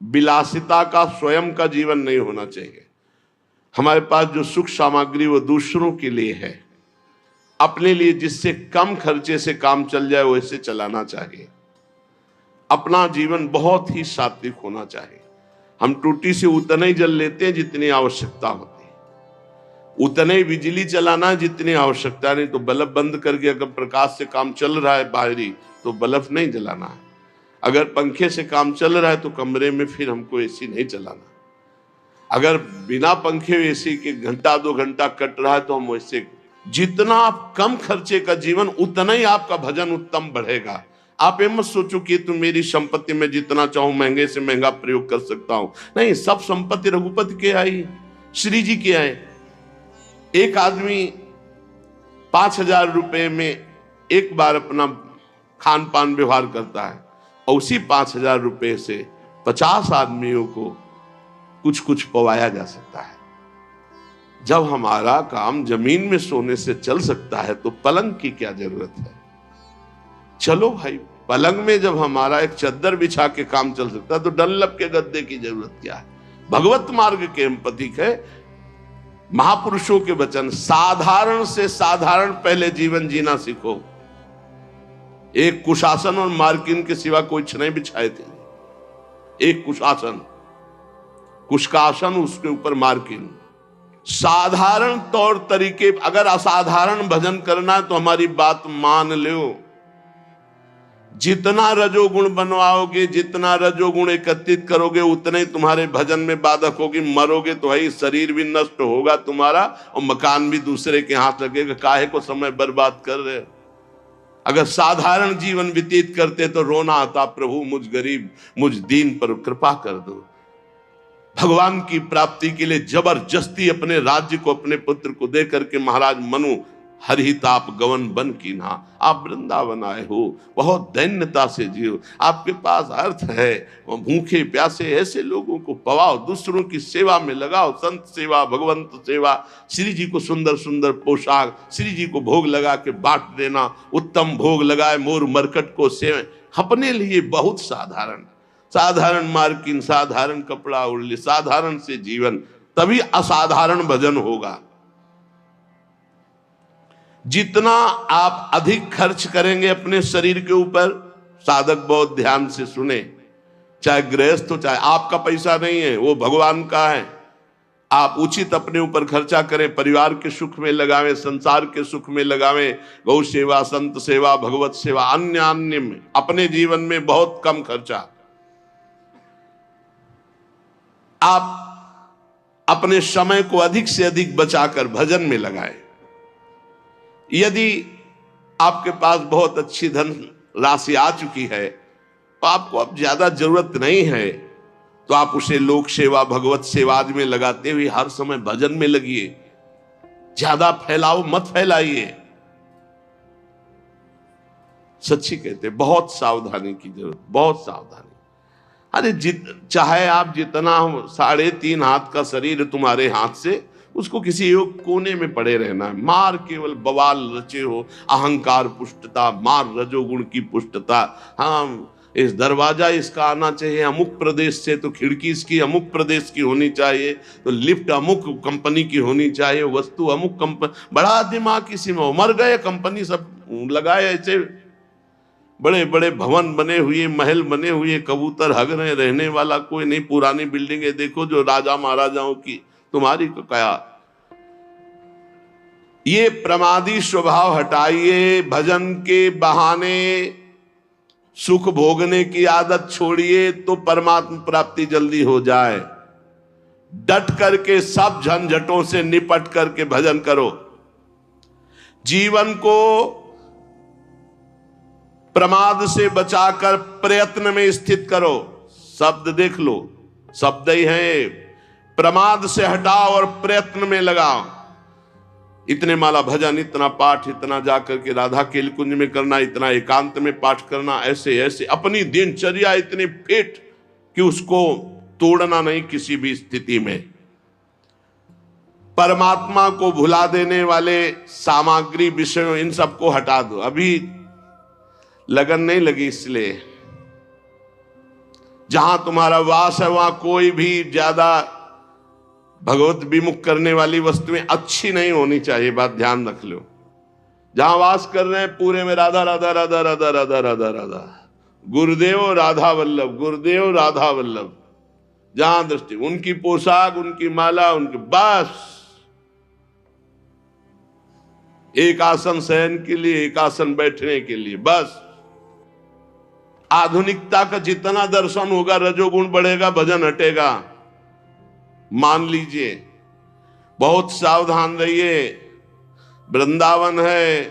विलासिता का स्वयं का जीवन नहीं होना चाहिए। हमारे पास जो सुख सामग्री वो दूसरों के लिए है, अपने लिए जिससे कम खर्चे से काम चल जाए वैसे चलाना चाहिए। अपना जीवन बहुत ही सात्विक होना चाहिए। हम टूटी से उतना ही जल लेते हैं जितनी आवश्यकता होती है, उतना ही बिजली चलाना जितनी आवश्यकता, नहीं तो बल्ब बंद करके अगर प्रकाश से काम चल रहा है बाहरी तो बल्ब नहीं जलाना है। अगर पंखे से काम चल रहा है तो कमरे में फिर हमको एसी नहीं चलाना। अगर बिना पंखे एसी के घंटा 2 घंटा कट रहा है तो हम वैसे, जितना आप कम खर्चे का जीवन उतना ही आपका भजन उत्तम बढ़ेगा। आप ये मत सोचो कि तुम मेरी संपत्ति में जितना चाहूं महंगे से महंगा प्रयोग कर सकता हूं, नहीं, सब संपत्ति रघुपति के आई, श्री जी के आए। एक आदमी 5,000 रुपए में एक बार अपना खान पान व्यवहार करता है और उसी 5,000 रुपए से 50 आदमियों को कुछ कुछ पवाया जा सकता है। जब हमारा काम जमीन में सोने से चल सकता है तो पलंग की क्या जरूरत है। चलो भाई, पलंग में जब हमारा एक चद्दर बिछा के काम चल सकता है तो डनलप के गद्दे की जरूरत क्या है। भगवत मार्ग के हम प्रतीक है, महापुरुषों के वचन, साधारण से साधारण पहले जीवन जीना सीखो। एक कुशासन और मार्किन के सिवा कोई नहीं बिछाए थे। एक कुशासन, कुश का आसन, उसके ऊपर मार्किन। साधारण तौर तरीके, अगर असाधारण भजन करना है तो हमारी बात मान लो। जितना रजोगुण बनवाओगे, जितना रजोगुण एकत्रित करोगे, उतने ही तुम्हारे भजन में बाधक होगी। मरोगे तो है, शरीर भी नष्ट होगा तुम्हारा और मकान भी दूसरे के हाथ लगेगा। काहे को समय बर्बाद कर रहे हो। अगर साधारण जीवन व्यतीत करते तो रोना आता, प्रभु मुझ गरीब मुझ दीन पर कृपा कर दो। भगवान की प्राप्ति के लिए जबरदस्ती अपने राज्य को अपने पुत्र को दे करके महाराज मनु हरिताप गवन बन की ना, आप वृंदावन आए हो, बहुत दैन्यता से जियो। आपके पास अर्थ है, भूखे प्यासे ऐसे लोगों को पवाओ, दूसरों की सेवा में लगाओ। संत सेवा, भगवंत सेवा, श्री जी को सुंदर सुंदर पोशाक, श्री जी को भोग लगा के बांट देना। उत्तम भोग लगाए मोर मरकट को सेव, अपने लिए बहुत साधारण, साधारण मार्किन, साधारण कपड़ा उड़ली, साधारण से जीवन, तभी असाधारण भजन होगा। जितना आप अधिक खर्च करेंगे अपने शरीर के ऊपर, साधक बहुत ध्यान से सुने, चाहे गृहस्थ हो, चाहे आपका पैसा नहीं है, वो भगवान का है। आप उचित अपने ऊपर खर्चा करें, परिवार के सुख में लगावें, संसार के सुख में लगावें, गौ सेवा, संत सेवा, भगवत सेवा, अन्य अन्य में, अपने जीवन में बहुत कम खर्चा। आप अपने समय को अधिक से अधिक बचाकर भजन में लगाएं। यदि आपके पास बहुत अच्छी धन राशि आ चुकी है तो आपको अब ज्यादा जरूरत नहीं है, तो आप उसे लोक सेवा, भगवत सेवा आदि में लगाते हुए हर समय भजन में लगिए। ज्यादा फैलाओ मत फैलाइए। सच्ची कहते, बहुत सावधानी की जरूरत, बहुत सावधानी। अरे चाहे आप जितना 3.5 हाथ का शरीर तुम्हारे हाथ से, उसको किसी एक कोने में पड़े रहना है। मार केवल बवाल रचे हो, अहंकार पुष्टता, मार रजोगुण की पुष्टता। हाँ, इस दरवाजा इसका आना चाहिए अमुक प्रदेश से, तो खिड़की इसकी अमुक प्रदेश की होनी चाहिए, तो लिफ्ट अमुक कंपनी की होनी चाहिए, वस्तु अमुक कंपनी। बड़ा दिमाग किसी में, मर गए कंपनी सब लगाए, ऐसे बड़े बड़े भवन बने हुए, महल बने हुए, कबूतर हग रहे, रहने वाला कोई नहीं। पुरानी बिल्डिंगें देखो जो राजा महाराजाओं की, तुम्हारी को क्या। ये प्रमादी स्वभाव हटाइए। भजन के बहाने सुख भोगने की आदत छोड़िए तो परमात्मा प्राप्ति जल्दी हो जाए। डट करके सब झंझटों से निपट करके भजन करो। जीवन को प्रमाद से बचाकर प्रयत्न में स्थित करो। शब्द देख लो, शब्द ही है। प्रमाद से हटाओ और प्रयत्न में लगाओ। इतने माला भजन, इतना पाठ, इतना जाकर के राधा केल कुंज में करना, इतना एकांत में पाठ करना, ऐसे ऐसे अपनी दिनचर्या इतनी फिट कि उसको तोड़ना नहीं किसी भी स्थिति में। परमात्मा को भुला देने वाले सामग्री, विषयों, इन सबको हटा दो। अभी लगन नहीं लगी इसलिए। जहां तुम्हारा वास है वहां कोई भी ज्यादा भगवत विमुख करने वाली वस्तुएं अच्छी नहीं होनी चाहिए, बात ध्यान रख लो। जहां वास कर रहे हैं पूरे में राधा राधा राधा राधा राधा राधा राधा, गुरुदेव राधा वल्लभ, गुरुदेव राधा वल्लभ, जहां दृष्टि उनकी पोशाक, उनकी माला, उनके बस एक आसन शयन के लिए, एक आसन बैठने के लिए, बस। आधुनिकता का जितना दर्शन होगा रजोगुण बढ़ेगा, भजन हटेगा, मान लीजिए। बहुत सावधान रहिए। वृंदावन है,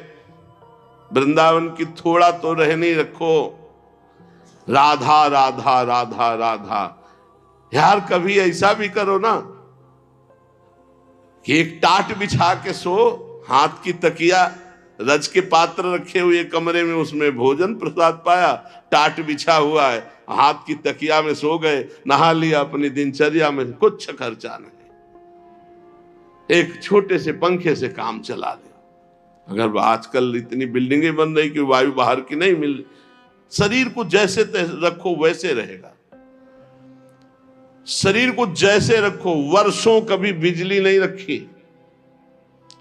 वृंदावन की थोड़ा तो रहनी रखो। राधा राधा राधा राधा, यार कभी ऐसा भी करो ना कि एक टाट बिछा के सो, हाथ की तकिया, रज के पात्र रखे हुए कमरे में, उसमें भोजन प्रसाद पाया, टाट बिछा हुआ है, हाथ की तकिया में सो गए, नहा लिया, अपनी दिनचर्या में कुछ खर्चा नहीं, एक छोटे से पंखे से काम चला लिया। अगर आजकल इतनी बिल्डिंगें बन रही कि वायु बाहर की नहीं मिल रही, शरीर को जैसे रखो वैसे रहेगा। शरीर को जैसे रखो, वर्षों कभी बिजली नहीं रखी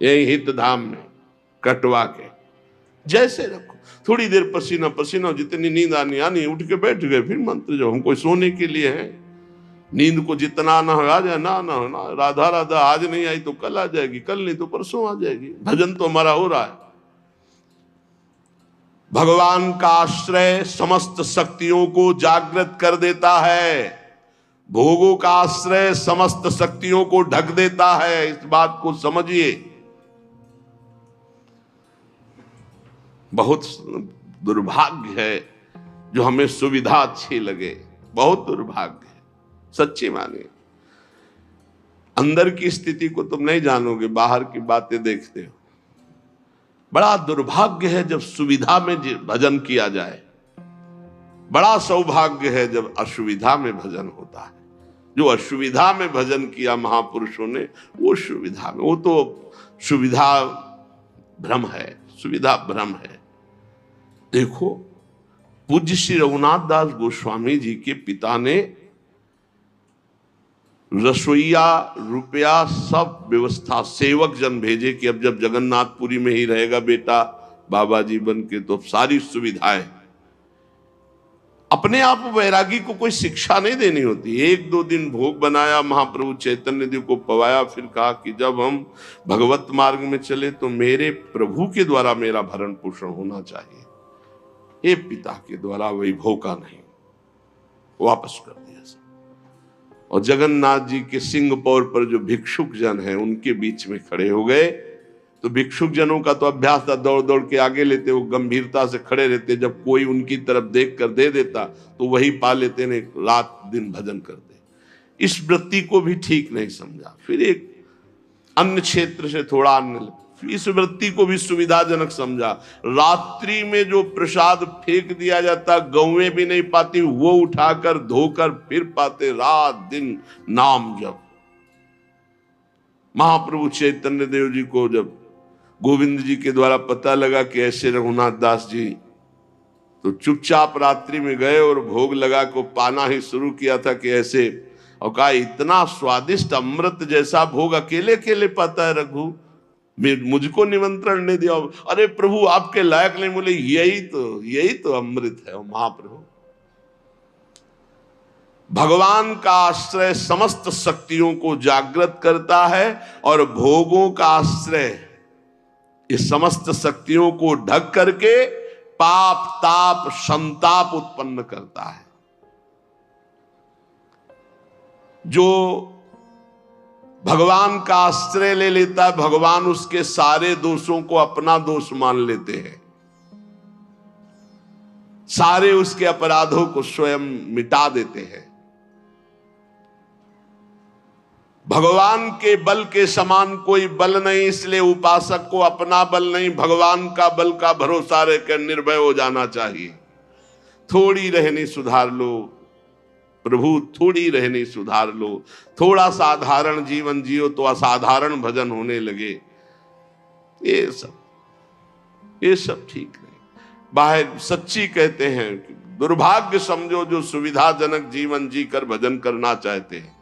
यही हित धाम में कटवा के, जैसे रखो। थोड़ी देर पसीना पसीना, जितनी नींद आनी आनी, उठ के बैठ गए, फिर मंत्र जो हमको सोने के लिए है। नींद को जितना ना आ जाए ना ना, राधा राधा आज नहीं आई तो कल आ जाएगी, कल नहीं तो परसों आ जाएगी। भजन तो हमारा हो रहा है। भगवान का आश्रय समस्त शक्तियों को जागृत कर देता है, भोगों का आश्रय समस्त शक्तियों को ढक देता है। इस बात को समझिए। बहुत दुर्भाग्य है जो हमें सुविधा अच्छी लगे, बहुत दुर्भाग्य है, सच्ची मानिए। अंदर की स्थिति को तुम नहीं जानोगे, बाहर की बातें देखते हो। बड़ा दुर्भाग्य है जब सुविधा में भजन किया जाए, बड़ा सौभाग्य है जब असुविधा में भजन होता है। जो असुविधा में भजन किया महापुरुषों ने, वो सुविधा में, वो तो सुविधा भ्रम है, सुविधा भ्रम है। देखो, पूज्य श्री रघुनाथ दास गोस्वामी जी के पिता ने रसोईया, रुपया, सब व्यवस्था, सेवक जन भेजे कि अब जब जगन्नाथपुरी में ही रहेगा बेटा बाबा जी बन के, तो सारी सुविधाएं। अपने आप वैरागी को कोई शिक्षा नहीं देनी होती। एक दो दिन भोग बनाया, महाप्रभु चैतन्य देव को पवाया, फिर कहा कि जब हम भगवत मार्ग में चले तो मेरे प्रभु के द्वारा मेरा भरण पोषण होना चाहिए, ये पिता के द्वारा वैभव का नहीं। वापस कर दिया। और जगन्नाथ जी के सिंह पौर पर जो भिक्षुक जन हैं उनके बीच में खड़े हो गए। तो भिक्षुक जनों का तो अभ्यास था, दौड़ दौड़ के आगे लेते, वो गंभीरता से खड़े रहते। जब कोई उनकी तरफ देख कर दे देता तो वही पा लेते ने, रात दिन भजन करते। इस वृत्ति को भी ठीक नहीं समझा। फिर एक अन्य क्षेत्र से थोड़ा अन्य, इस वृत्ति को भी सुविधाजनक समझा। रात्रि में जो प्रसाद फेंक दिया जाता, गौएं भी नहीं पाती, वो उठाकर धोकर फिर पाते, रात दिन नाम जप। महाप्रभु चैतन्य देव जी को जब गोविंद जी के द्वारा पता लगा कि ऐसे रघुनाथ दास जी, तो चुपचाप रात्रि में गए और भोग लगा को पाना ही शुरू किया था कि ऐसे, और कहा इतना स्वादिष्ट अमृत जैसा भोग अकेले अकेले पाता है रघु, मुझको निमंत्रण नहीं दिया। अरे प्रभु आपके लायक नहीं। बोले यही तो अमृत है। महाप्रभु, भगवान का आश्रय समस्त शक्तियों को जागृत करता है और भोगों का आश्रय इस समस्त शक्तियों को ढक करके पाप ताप संताप उत्पन्न करता है। जो भगवान का आश्रय ले लेता है, भगवान उसके सारे दोषों को अपना दोष मान लेते हैं, सारे उसके अपराधों को स्वयं मिटा देते हैं। भगवान के बल के समान कोई बल नहीं, इसलिए उपासक को अपना बल नहीं, भगवान का बल का भरोसा रहकर निर्भय हो जाना चाहिए। थोड़ी रहनी सुधार लो प्रभु, थोड़ी रहनी सुधार लो। थोड़ा साधारण जीवन जियो तो असाधारण भजन होने लगे। ये सब ठीक नहीं। बाहर सच्ची कहते हैं, दुर्भाग्य समझो जो सुविधाजनक जीवन जीकर भजन करना चाहते हैं,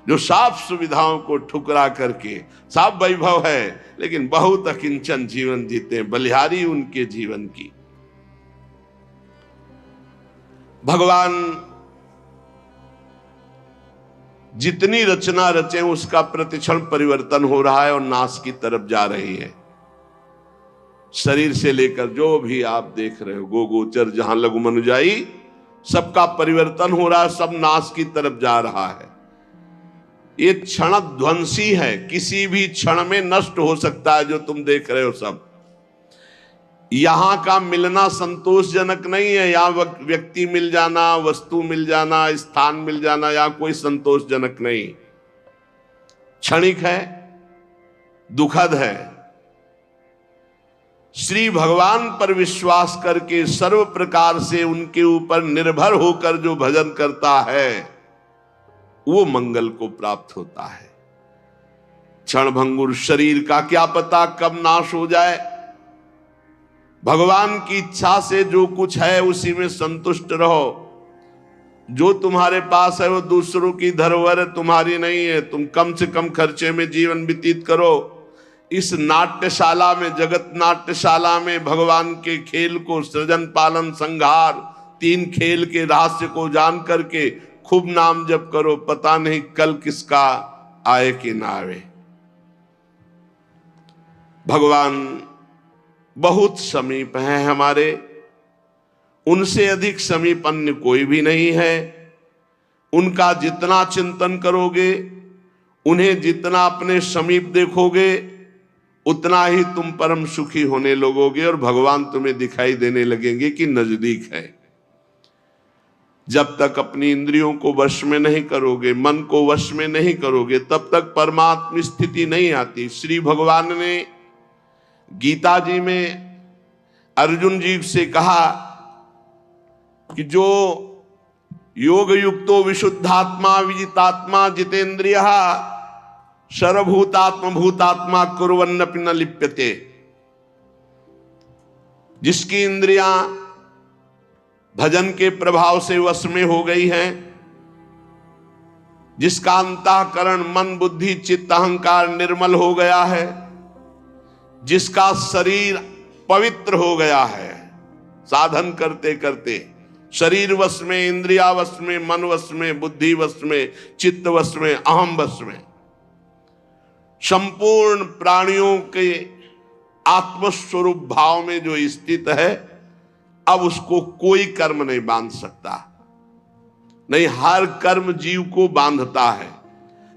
जो साफ सुविधाओं को ठुकरा करके, साफ वैभव है लेकिन बहुत अकिंचन जीवन जीते हैं, बलिहारी उनके जीवन की। भगवान जितनी रचना रचे उसका प्रतिक्षण परिवर्तन हो रहा है और नाश की तरफ जा रही है। शरीर से लेकर जो भी आप देख रहे हो, गो गोचर जहां लघु मनुजाई, सबका परिवर्तन हो रहा है, सब नाश की तरफ जा रहा है। ये क्षण ध्वंसी है, किसी भी क्षण में नष्ट हो सकता है। जो तुम देख रहे हो सब, यहां का मिलना संतोषजनक नहीं है। यहां व्यक्ति मिल जाना, वस्तु मिल जाना, स्थान मिल जाना, या कोई संतोषजनक नहीं, क्षणिक है, दुखद है। श्री भगवान पर विश्वास करके सर्व प्रकार से उनके ऊपर निर्भर होकर जो भजन करता है वो मंगल को प्राप्त होता है। क्षणभंगुर शरीर का क्या पता कब नाश हो जाए। भगवान की इच्छा से जो कुछ है उसी में संतुष्ट रहो। जो तुम्हारे पास है वो दूसरों की धरोहर है, तुम्हारी नहीं है। तुम कम से कम खर्चे में जीवन व्यतीत करो। इस नाट्यशाला में, जगत नाट्यशाला में भगवान के खेल को, सृजन पालन संहार, 3 खेल के रहस्य को जान करके खूब नाम जप करो। पता नहीं कल किसका आए कि ना आए। भगवान बहुत समीप हैं हमारे, उनसे अधिक समीप अन्य कोई भी नहीं है। उनका जितना चिंतन करोगे, उन्हें जितना अपने समीप देखोगे, उतना ही तुम परम सुखी होने लगोगे और भगवान तुम्हें दिखाई देने लगेंगे कि नजदीक है। जब तक अपनी इंद्रियों को वश में नहीं करोगे, मन को वश में नहीं करोगे, तब तक परमात्म स्थिति नहीं आती। श्री भगवान ने गीता जी में अर्जुन जी से कहा कि जो योग युक्तो विशुद्धात्मा विजितात्मा जितेंद्रिय सर्वभूतात्म भूतात्मा कुर्वन्नपि न लिप्यते। जिसकी इंद्रियां भजन के प्रभाव से वश में हो गई हैं, जिसका अंतःकरण मन बुद्धि चित्त अहंकार निर्मल हो गया है, जिसका शरीर पवित्र हो गया है, साधन करते करते शरीर वश में, इंद्रिया वश में, मन वश में, बुद्धि वश में, चित्त वश में, अहम वश में, संपूर्ण प्राणियों के आत्मस्वरूप भाव में जो स्थित है, अब उसको कोई कर्म नहीं बांध सकता। नहीं, हर कर्म जीव को बांधता है।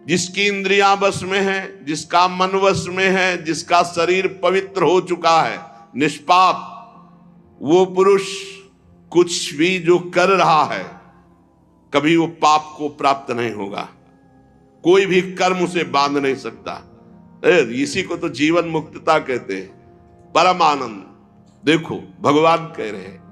जिसकी इंद्रियां वश में है, जिसका मन वश में है, जिसका शरीर पवित्र हो चुका है, निष्पाप, वो पुरुष कुछ भी जो कर रहा है कभी वो पाप को प्राप्त नहीं होगा। कोई भी कर्म उसे बांध नहीं सकता। इसी को तो जीवन मुक्तता कहते हैं, परम आनंद। देखो भगवान कह रहे हैं